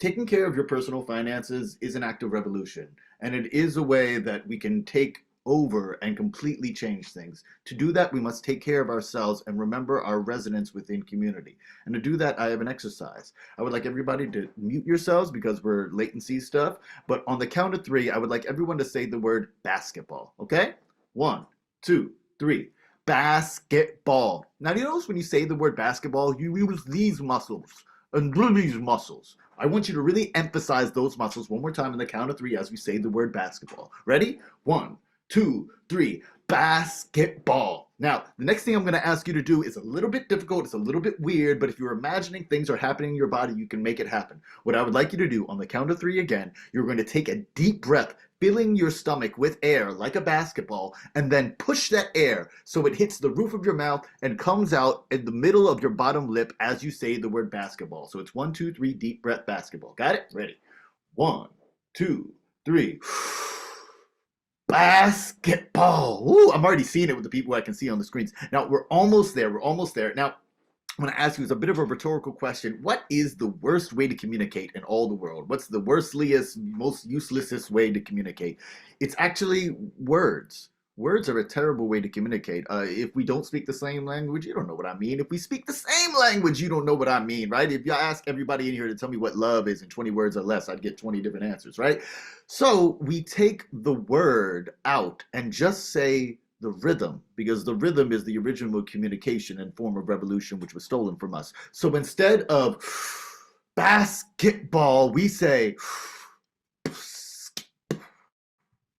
taking care of your personal finances is an act of revolution. And it is a way that we can take over and completely change things. To do that, we must take care of ourselves and remember our resonance within community. And to do that, I have an exercise. I would like everybody to mute yourselves because we're latency stuff. But on the count of 3, I would like everyone to say the word basketball. Okay? 1, 2, 3. Basketball. Now, do you notice when you say the word basketball, you use these muscles and these muscles. I want you to really emphasize those muscles one more time on the count of 3 as we say the word basketball. Ready? 1, 2, 3, basketball. Now, the next thing I'm going to ask you to do is a little bit difficult. It's a little bit weird, but if you're imagining things are happening in your body, you can make it happen. What I would like you to do on the count of 3 again, you're going to take a deep breath, filling your stomach with air like a basketball, and then push that air so it hits the roof of your mouth and comes out in the middle of your bottom lip as you say the word basketball. So it's 1, 2, 3, deep breath, basketball. Got it? Ready? 1, 2, 3. Basketball. Ooh, I'm already seeing it with the people I can see on the screens. Now, we're almost there. We're almost there. Now, I'm going to ask you, it's a bit of a rhetorical question. What is the worst way to communicate in all the world? What's the worstliest, most uselessest way to communicate? It's actually words. Words are a terrible way to communicate. If we don't speak the same language, you don't know what I mean. If we speak the same language, you don't know what I mean, right? If you ask everybody in here to tell me what love is in 20 words or less, I'd get 20 different answers, right? So we take the word out and just say the rhythm, because the rhythm is the original communication and form of revolution which was stolen from us. So instead of basketball, we say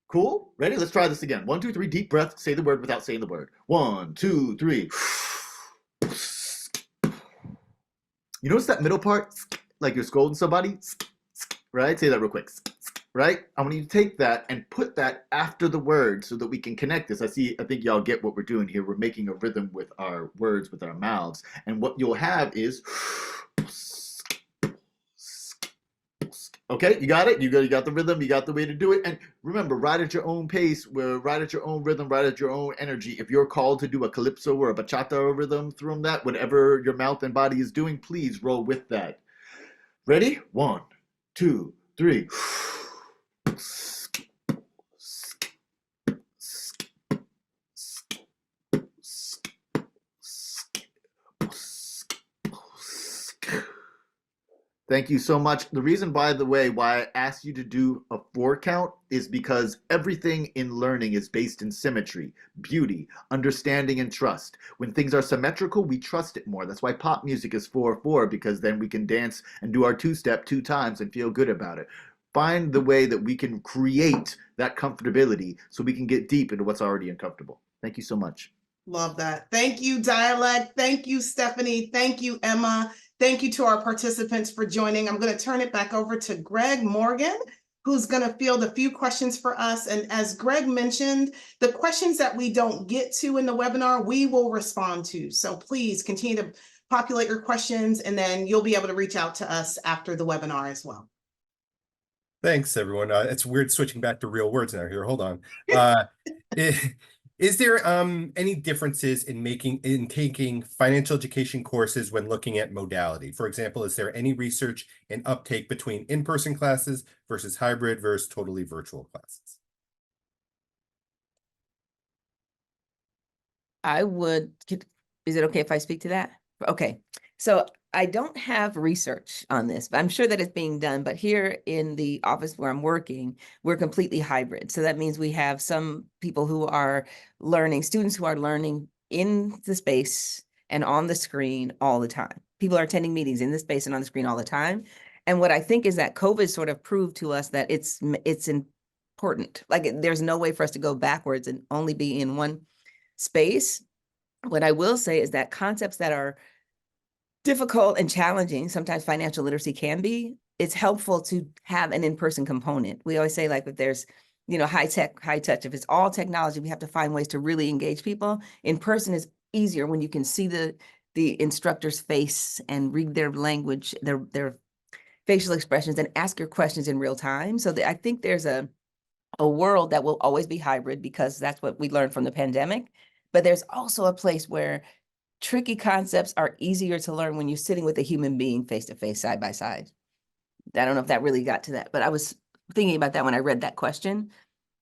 cool? Ready? Let's try this again. 1, 2, 3, deep breath. Say the word without saying the word. 1, 2, 3. You notice that middle part? Like you're scolding somebody? Right? Say that real quick. Right? I want you to take that and put that after the word so that we can connect this. I think y'all get what we're doing here. We're making a rhythm with our words, with our mouths. And what you'll have is, okay, you got it? You got the rhythm, you got the way to do it. And remember, ride at your own pace, ride at your own rhythm, ride at your own energy. If you're called to do a calypso or a bachata rhythm from that, whatever your mouth and body is doing, please roll with that. Ready? 1, 2, 3. Thank you so much. The reason, by the way, why I asked you to do a 4 count is because everything in learning is based in symmetry, beauty, understanding, and trust. When things are symmetrical, we trust it more. That's why pop music is 4/4, because then we can dance and do our 2-step 2 times and feel good about it. Find the way that we can create that comfortability so we can get deep into what's already uncomfortable. Thank you so much. Love that. Thank you, Dialect. Thank you, Stephanie. Thank you, Emma. Thank you to our participants for joining. I'm going to turn it back over to Greg Morgan, who's going to field a few questions for us. And as Greg mentioned, the questions that we don't get to in the webinar, we will respond to. So please continue to populate your questions, and then you'll be able to reach out to us after the webinar as well. Thanks, everyone. It's weird switching back to real words now here. Hold on. Is there any differences in taking financial education courses when looking at modality? For example, is there any research and uptake between in-person classes versus hybrid versus totally virtual classes? Is it okay if I speak to that? Okay, so I don't have research on this, but I'm sure that it's being done. But here in the office where I'm working, we're completely hybrid. So that means we have some people who are learning, students who are learning in the space and on the screen all the time. People are attending meetings in the space and on the screen all the time. And what I think is that COVID sort of proved to us that it's important. Like there's no way for us to go backwards and only be in one space. What I will say is that concepts that are difficult and challenging, sometimes financial literacy can be, it's helpful to have an in-person component. We always say, like, if there's, high tech, high touch, if it's all technology, we have to find ways to really engage people. In person is easier when you can see the instructor's face and read their language, their facial expressions, and ask your questions in real time. So I think there's a world that will always be hybrid because that's what we learned from the pandemic. But there's also a place where tricky concepts are easier to learn when you're sitting with a human being face to face, side by side. I don't know if that really got to that, but I was thinking about that when I read that question.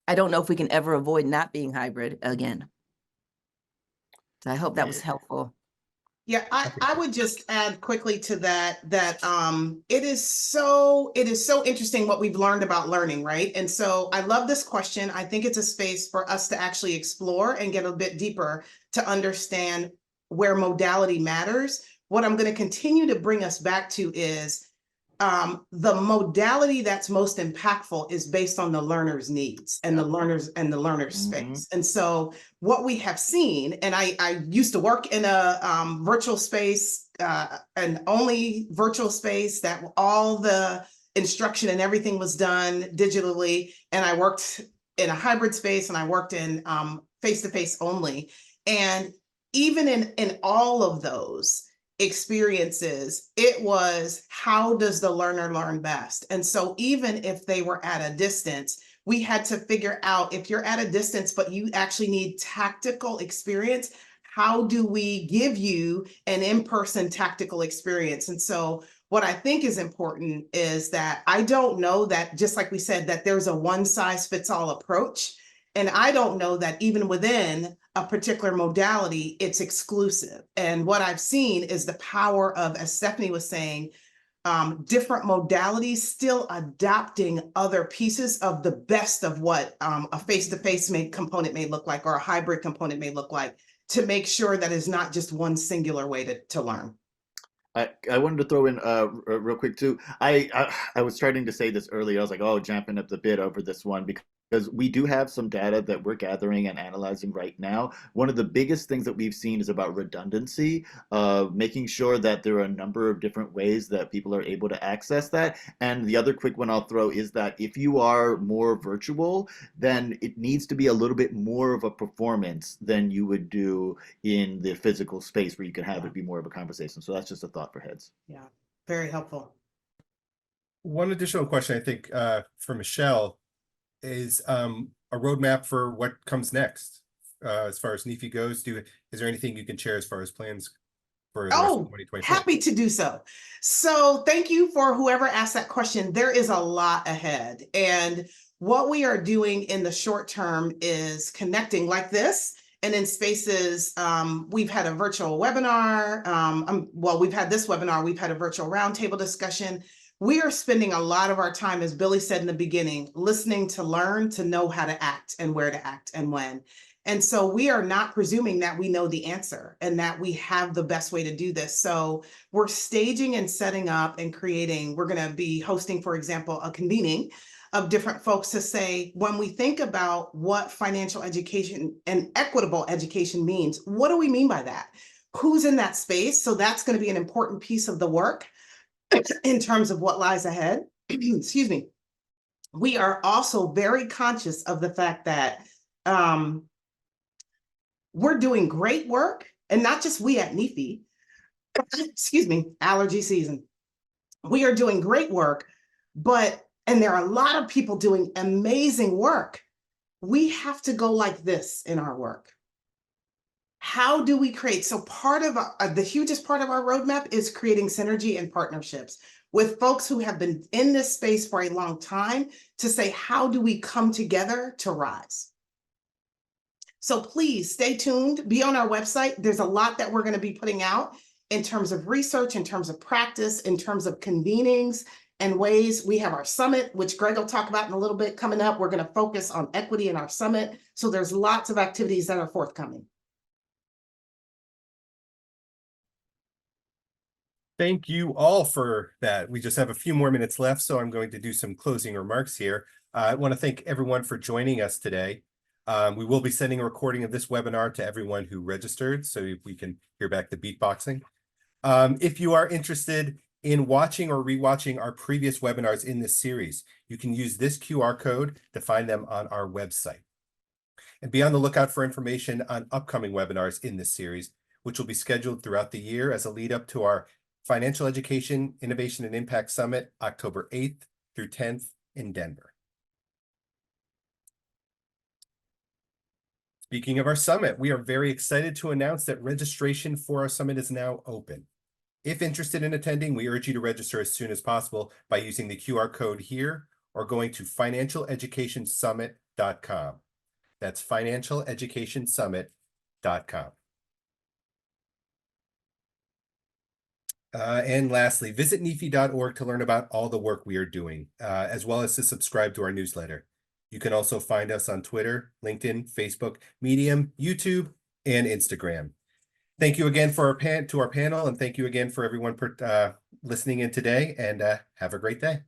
I don't know if we can ever avoid not being hybrid again. So I hope that was helpful. Yeah, I would just add quickly to that it is so interesting what we've learned about learning, right? And so I love this question. I think it's a space for us to actually explore and get a bit deeper to understand where modality matters. What I'm going to continue to bring us back to is the modality that's most impactful is based on the learner's needs and the learner's space. And so what we have seen, and I used to work in a virtual space, an only virtual space that all the instruction and everything was done digitally. And I worked in a hybrid space, and I worked in face-to-face only. And even in all of those experiences, it was, how does the learner learn best? And so even if they were at a distance, we had to figure out, if you're at a distance but you actually need tactical experience, how do we give you an in-person tactical experience? And so what I think is important is that I don't know that, just like we said, that there's a one-size-fits-all approach. And I don't know that even within a particular modality, it's exclusive. And what I've seen is the power of, as Stephanie was saying, different modalities still adopting other pieces of the best of what a face-to-face component may look like, or a hybrid component may look like, to make sure that it's not just one singular way to learn. I wanted to throw in real quick too. I was starting to say this earlier. I was like, oh, jumping up the bit over this one because we do have some data that we're gathering and analyzing right now. One of the biggest things that we've seen is about redundancy, making sure that there are a number of different ways that people are able to access that. And the other quick one I'll throw is that if you are more virtual, then it needs to be a little bit more of a performance than you would do in the physical space where you can have it be more of a conversation. So that's just a thought for heads. Yeah, very helpful. One additional question, I think, for Michelle is a roadmap for what comes next as far as NEFI goes. Is there anything you can share as far as plans for the rest of 2024? Happy to do so. So thank you for whoever asked that question. There is a lot ahead. And what we are doing in the short term is connecting like this. And in spaces, we've had a virtual webinar. Well, we've had this webinar, we've had a virtual roundtable discussion. We are spending a lot of our time, as Billy said in the beginning, listening to learn, to know how to act and where to act and when. And so we are not presuming that we know the answer and that we have the best way to do this. So we're staging and setting up and creating. We're going to be hosting, for example, a convening of different folks to say, when we think about what financial education and equitable education means, what do we mean by that? Who's in that space? So that's going to be an important piece of the work in terms of what lies ahead. Excuse me. We are also very conscious of the fact that we're doing great work, and not just we at NEFI, excuse me, allergy season. We are doing great work, and there are a lot of people doing amazing work. We have to go like this in our work. How do we create? So part of the hugest part of our roadmap is creating synergy and partnerships with folks who have been in this space for a long time to say, how do we come together to rise? So please stay tuned, be on our website. There's a lot that we're going to be putting out in terms of research, in terms of practice, in terms of convenings and ways. We have our summit, which Greg will talk about in a little bit coming up. We're going to focus on equity in our summit. So there's lots of activities that are forthcoming. Thank you all for that. We just have a few more minutes left, so I'm going to do some closing remarks here. I want to thank everyone for joining us today. We will be sending a recording of this webinar to everyone who registered, so we can hear back the beatboxing. If you are interested in watching or rewatching our previous webinars in this series, you can use this QR code to find them on our website. And be on the lookout for information on upcoming webinars in this series, which will be scheduled throughout the year as a lead up to our Financial Education, Innovation and Impact Summit, October 8th through 10th in Denver. Speaking of our summit, we are very excited to announce that registration for our summit is now open. If interested in attending, we urge you to register as soon as possible by using the QR code here or going to financialeducationsummit.com. That's financialeducationsummit.com. And lastly, visit nefi.org to learn about all the work we are doing, as well as to subscribe to our newsletter. You can also find us on Twitter, LinkedIn, Facebook, Medium, YouTube, and Instagram. Thank you again for our panel, and thank you again for everyone listening in today, and have a great day.